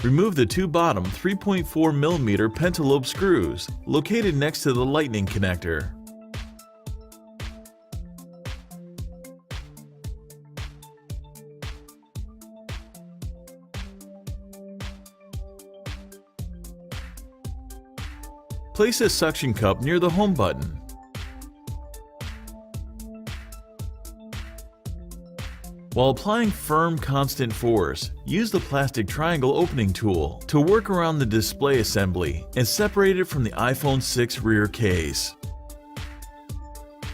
Remove the two bottom 3.4mm pentalobe screws located next to the lightning connector. Place a suction cup near the home button. While applying firm, constant force, use the plastic triangle opening tool to work around the display assembly and separate it from the iPhone 6 rear case.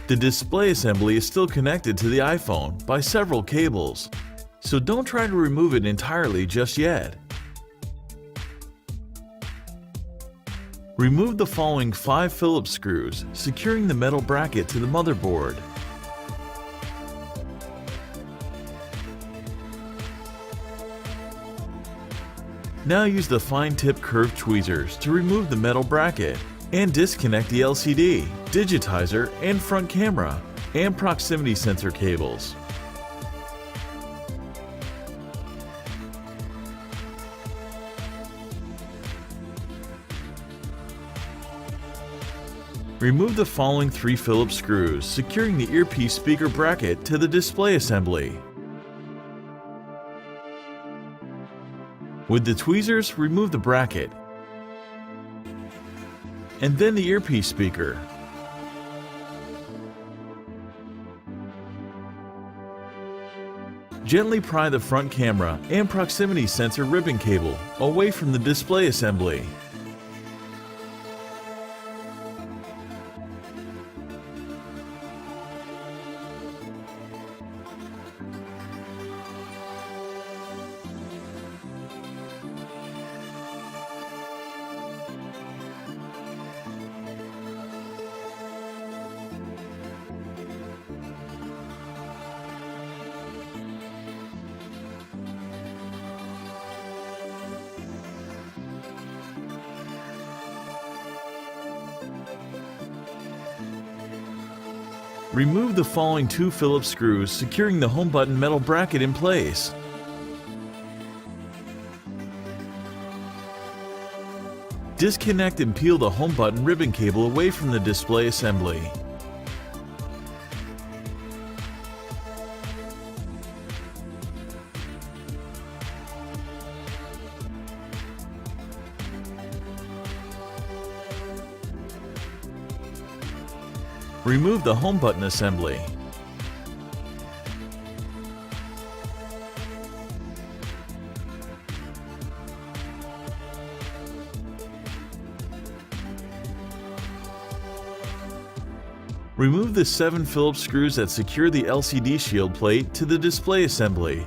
The display assembly is still connected to the iPhone by several cables, so don't try to remove it entirely just yet. Remove the following 5 Phillips screws, securing the metal bracket to the motherboard. Now use the fine-tip curved tweezers to remove the metal bracket and disconnect the LCD, digitizer, and front camera and proximity sensor cables. Remove the following 3 Phillips screws, securing the earpiece speaker bracket to the display assembly. With the tweezers, remove the bracket and then the earpiece speaker. Gently pry the front camera and proximity sensor ribbon cable away from the display assembly. Remove the following 2 Phillips screws, securing the home button metal bracket in place. Disconnect and peel the home button ribbon cable away from the display assembly. Remove the home button assembly. Remove the 7 Phillips screws that secure the LCD shield plate to the display assembly.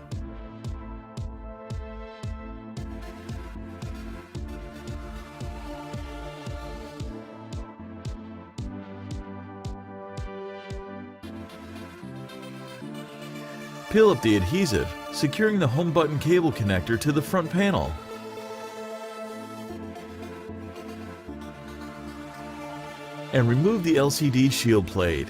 Peel up the adhesive, securing the home button cable connector to the front panel. And remove the LCD shield plate.